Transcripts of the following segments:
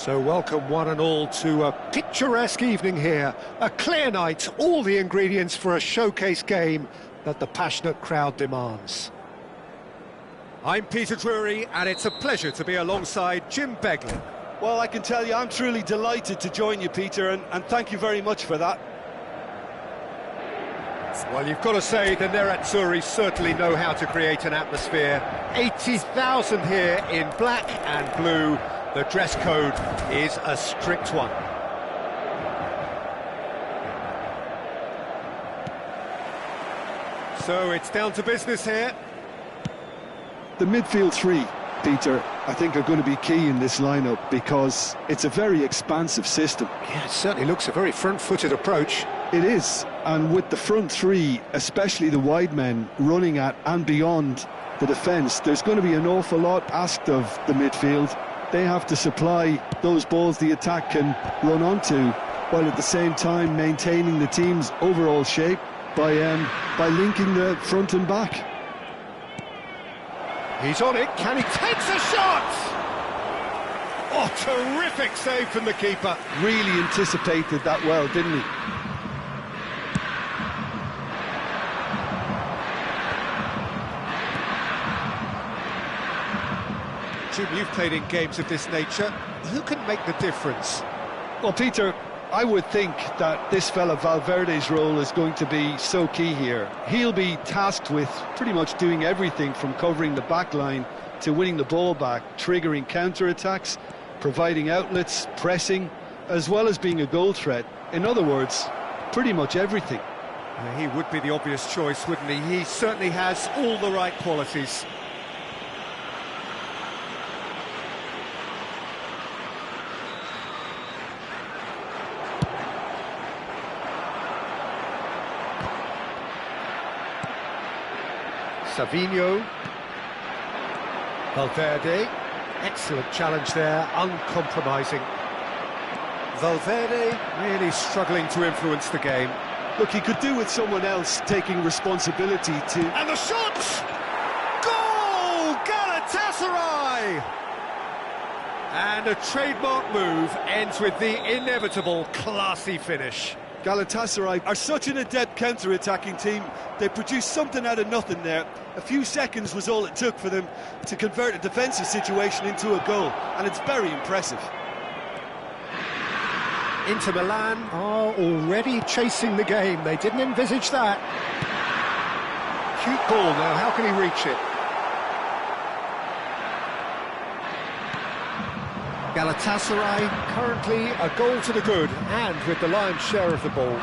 So welcome one and all to a picturesque evening here. A clear night, all the ingredients for a showcase game that the passionate crowd demands. I'm Peter Drury, and it's a pleasure to be alongside Jim Beglin. Well, I can tell you, I'm truly delighted to join you, Peter, and thank you very much for that. Well, you've got to say the Nerazzurri certainly know how to create an atmosphere. 80,000 here in black and blue. The dress code is a strict one. So it's down to business here. The midfield three, Peter, I think are going to be key in this lineup because it's a very expansive system. Yeah, it certainly looks a very front-footed approach. It is, and with the front three, especially the wide men running at and beyond the defence, there's going to be an awful lot asked of the midfield. They have to supply those balls the attack can run onto, while at the same time maintaining the team's overall shape by linking the front and back. He's on it, can he takes a shot? Oh, terrific save from the keeper. Really anticipated that well, didn't he? Jim, you've played in games of this nature. Who can make the difference? Well, Peter, I would think that this fella Valverde's role is going to be so key here. He'll be tasked with pretty much doing everything from covering the back line to winning the ball back, triggering counter-attacks, providing outlets, pressing, as well as being a goal threat. In other words, pretty much everything. He would be the obvious choice, wouldn't he? He certainly has all the right qualities. Savinho, Valverde, excellent challenge there, uncompromising. Valverde really struggling to influence the game. Look, he could do with someone else taking responsibility to... And the shot! Goal! Galatasaray! And a trademark move ends with the inevitable classy finish. Galatasaray are such an adept counter-attacking team. They produced something out of nothing there. A few seconds was all it took for them to convert a defensive situation into a goal, and it's very impressive. Inter Milan are already chasing the game. They didn't envisage that. Cute ball now, how can he reach it? Galatasaray currently a goal to the good, and with the lion's share of the ball.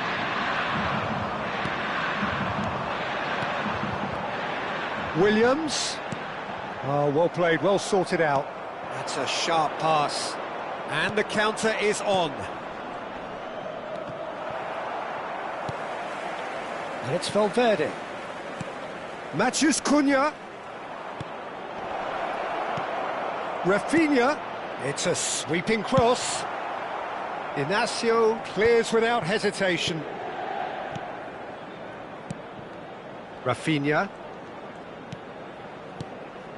Williams. Oh, well played, well sorted out. That's a sharp pass. And the counter is on. And it's Valverde. Matheus Cunha. Rafinha. It's a sweeping cross. Inacio clears without hesitation. Rafinha.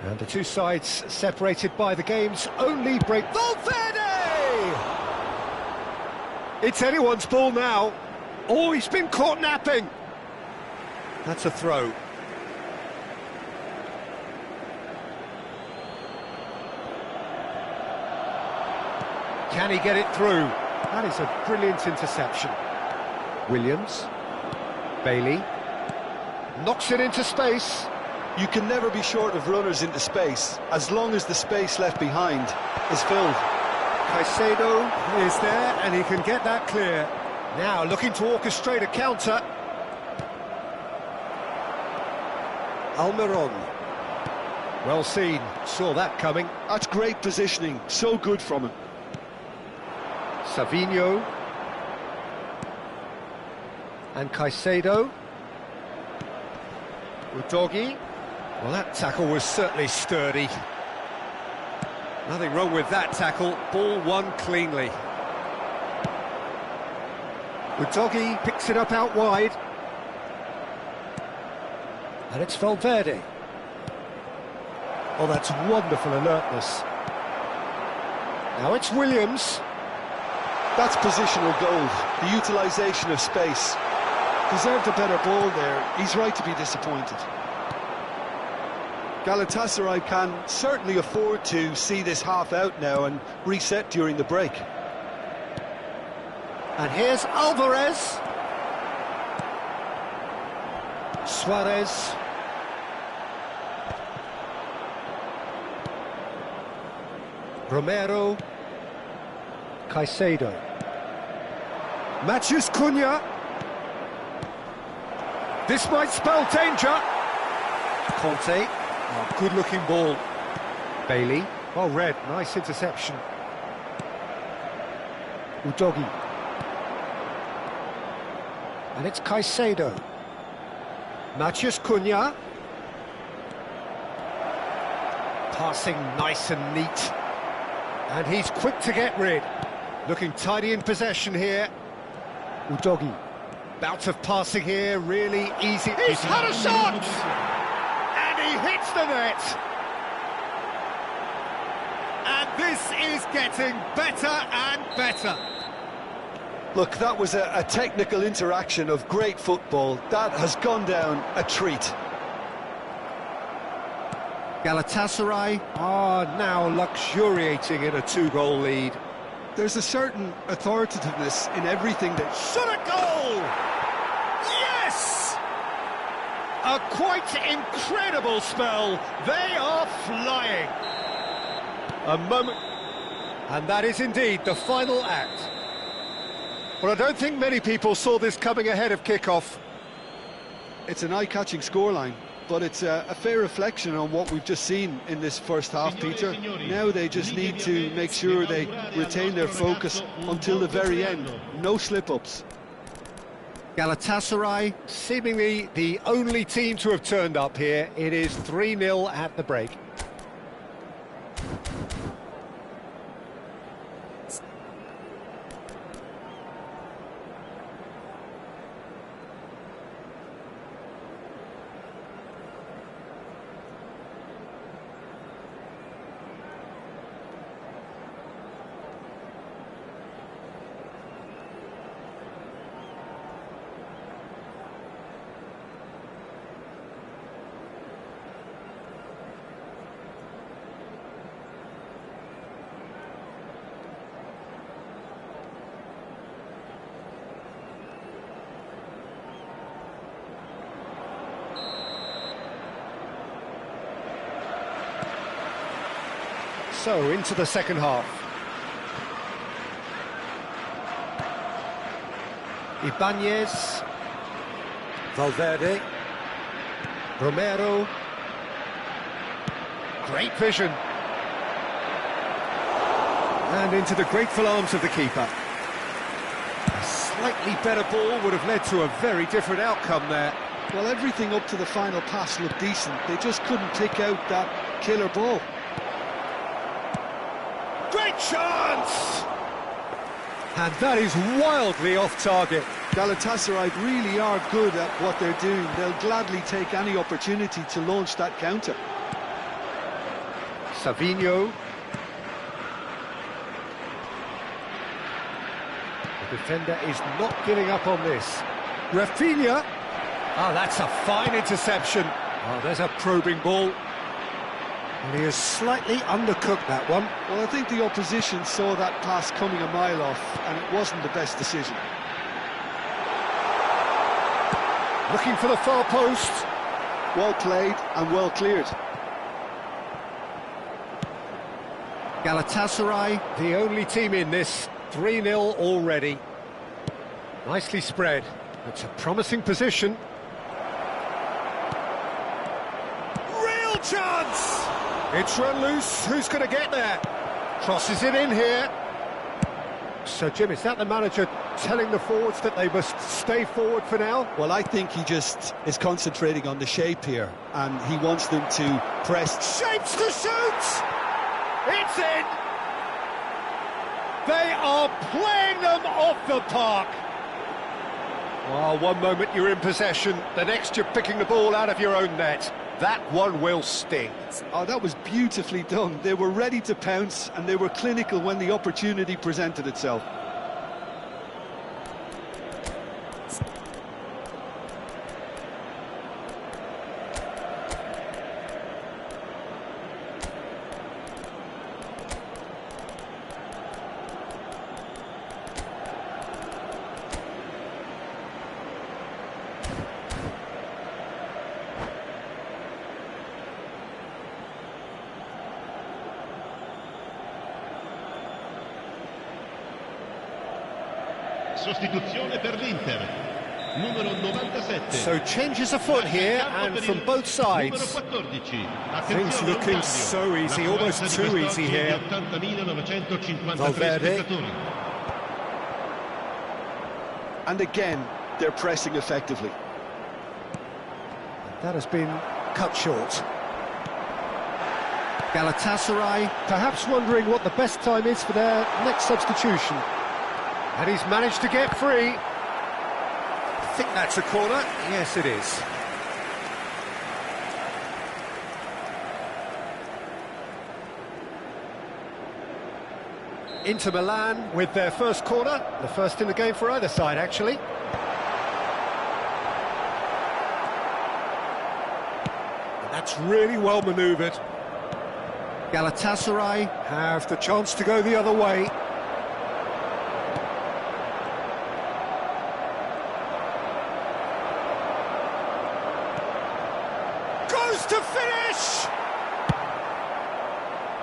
And the two sides separated by the game's only break. Valverde! It's anyone's ball now. Oh, he's been caught napping. That's a throw. Can he get it through? That is a brilliant interception. Williams. Bailey. Knocks it into space. You can never be short of runners into space, as long as the space left behind is filled. Caicedo is there, and he can get that clear. Now looking to orchestrate a counter. Almiron. Well seen, saw that coming. That's great positioning, so good from him. Savinho. And Caicedo. Udogi. Well, that tackle was certainly sturdy. Nothing wrong with that tackle. Ball won cleanly. Udogi picks it up out wide. And it's Valverde. Oh, that's wonderful alertness. Now it's Williams. That's positional goal, the utilisation of space. Deserved a better ball there. He's right to be disappointed. Galatasaray can certainly afford to see this half out now and reset during the break. And here's Alvarez. Suarez. Romero. Caicedo. Matthews Cunha. This might spell danger. Conte. Oh, good-looking ball. Bailey. Well read. Nice interception. Udogi. And it's Caicedo. Matthews Cunha. Passing nice and neat. And he's quick to get rid. Looking tidy in possession here. Udogi. Bout of passing here, really easy. He's had a shot! And he hits the net. And this is getting better and better. Look, that was a technical interaction of great football. That has gone down a treat. Galatasaray are now luxuriating in a 2-goal lead. There's a certain authoritativeness in everything that... Shot a goal! Yes! A quite incredible spell. They are flying. A moment... And that is indeed the final act. Well, I don't think many people saw this coming ahead of kick-off. It's an eye-catching scoreline, but it's a fair reflection on what we've just seen in this first half, Peter. Now they just need to make sure they retain their focus until the very end. No slip-ups. Galatasaray, seemingly the only team to have turned up here. It is 3-0 at the break. So, into the second half. Ibanez. Valverde. Romero. Great vision. And into the grateful arms of the keeper. A slightly better ball would have led to a very different outcome there. Well, everything up to the final pass looked decent. They just couldn't pick out that killer ball. Great chance! And that is wildly off target. Galatasaray really are good at what they're doing. They'll gladly take any opportunity to launch that counter. Savinho. The defender is not giving up on this. Rafinha. Oh, that's a fine interception. Oh, there's a probing ball. And he has slightly undercooked that one. Well, I think the opposition saw that pass coming a mile off, and it wasn't the best decision. Looking for the far post. Well played and well cleared. Galatasaray, the only team in this, 3-0 already. Nicely spread. It's a promising position. Real chance! It's run loose. Who's going to get there? Crosses it in here. So, Jim, is that the manager telling the forwards that they must stay forward for now? Well, I think he just is concentrating on the shape here, and he wants them to press. Shapes to shoot! It's in! They are playing them off the park. Oh, one moment you're in possession, the next you're picking the ball out of your own net. That one will sting. Oh, that was beautifully done. They were ready to pounce and they were clinical when the opportunity presented itself. Sostituzione per l'Inter, numero 97. So changes afoot here and from both sides. Things looking so easy, almost too easy here. Valverde. And again, they're pressing effectively. That has been cut short. Galatasaray perhaps wondering what the best time is for their next substitution. And he's managed to get free. I think that's a corner. Yes, it is. Inter Milan with their first corner. The first in the game for either side, actually. And that's really well manoeuvred. Galatasaray have the chance to go the other way. To finish!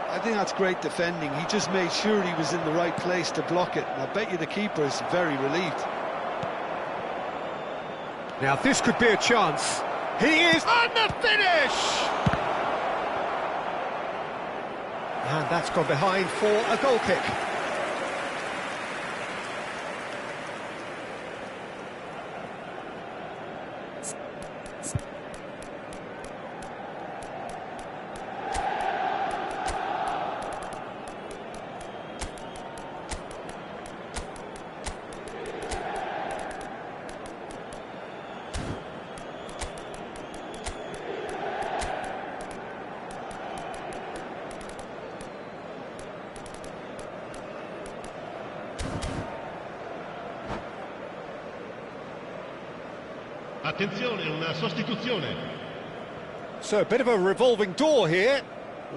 I think that's great defending. He just made sure he was in the right place to block it. And I bet you the keeper is very relieved. Now this could be a chance. He is on the finish! And that's gone behind for a goal kick. Attenzione, una sostituzione. So a bit of a revolving door here.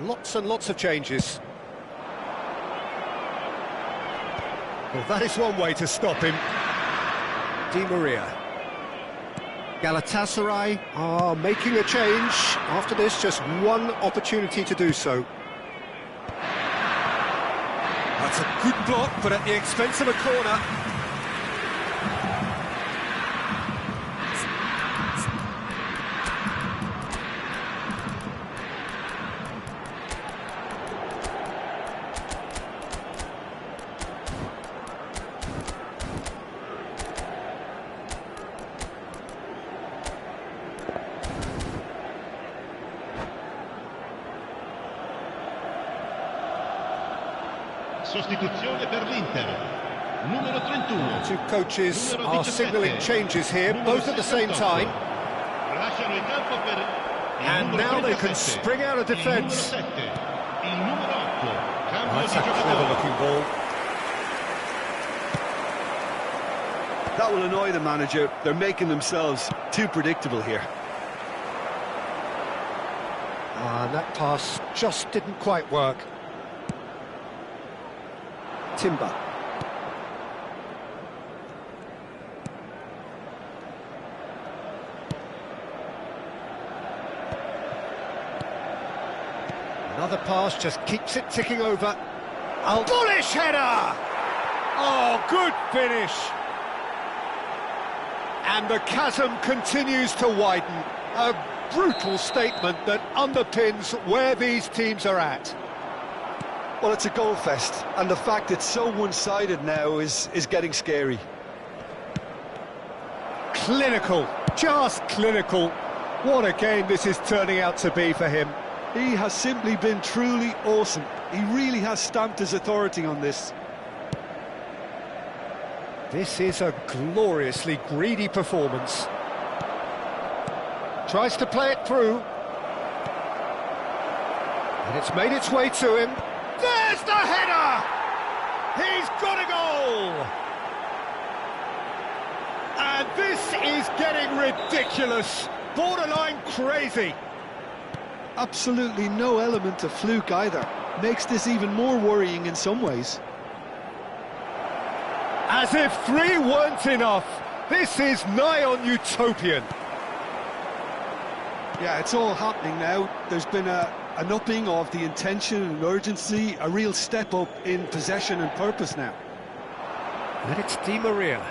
Lots and lots of changes. Well, that is one way to stop him. Di Maria. Galatasaray are making a change. After this, just one opportunity to do so. That's a good block, but at the expense of a corner. Sostituzione per l'Inter, numero 31. Two coaches are signalling changes here, both at the same time. Lasciano il campo per And now they can spring out of defence. il numero 8. That's a clever-looking ball. That will annoy the manager. They're making themselves too predictable here. And that pass just didn't quite work. Timber. Another pass just keeps it ticking over. A bullish header! Oh, good finish! And the chasm continues to widen. A brutal statement that underpins where these teams are at. Well, it's a goal fest, and the fact it's so one-sided now is getting scary. Clinical, just clinical. What a game this is turning out to be for him. He has simply been truly awesome. He really has stamped his authority on this. This is a gloriously greedy performance. Tries to play it through. And it's made its way to him. There's the header! He's got a goal! And this is getting ridiculous. Borderline crazy. Absolutely no element of fluke either. Makes this even more worrying in some ways. As if 3 weren't enough. This is nigh on utopian. Yeah, it's all happening now. There's been an upping of the intention and urgency, a real step up in possession and purpose now. And it's Di Maria.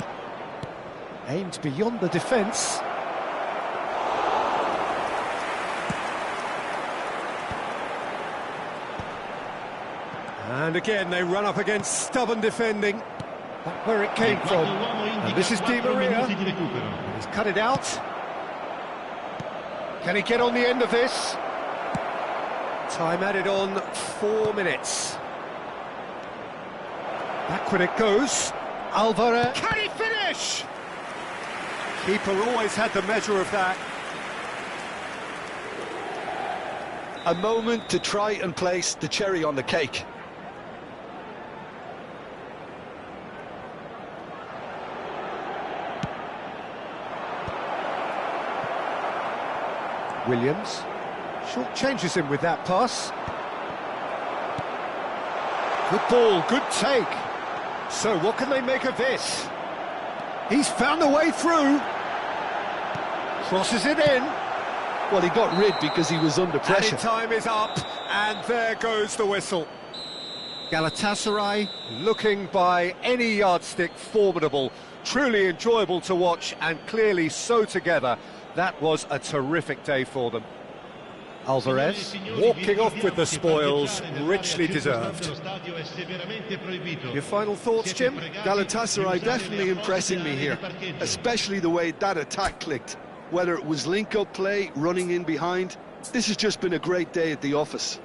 Aimed beyond the defence. And again, they run up against stubborn defending. That's where it came from. And this is Di Maria. He's cut it out. Can he get on the end of this? Time added on 4 minutes. Backward it goes. Alvarez. Can he finish? Keeper always had the measure of that. A moment to try and place the cherry on the cake. Williams short changes him with that pass. Good ball, good take. So what can they make of this? He's found a way through. Crosses it in. Well, he got rid because he was under pressure. Added time is up, and there goes the whistle. Galatasaray looking by any yardstick formidable, truly enjoyable to watch, and clearly so together. That was a terrific day for them. Alvarez walking off with the spoils, richly deserved. Your final thoughts, Jim? Galatasaray definitely impressing me here, especially the way that attack clicked. Whether it was link-up play, running in behind, this has just been a great day at the office.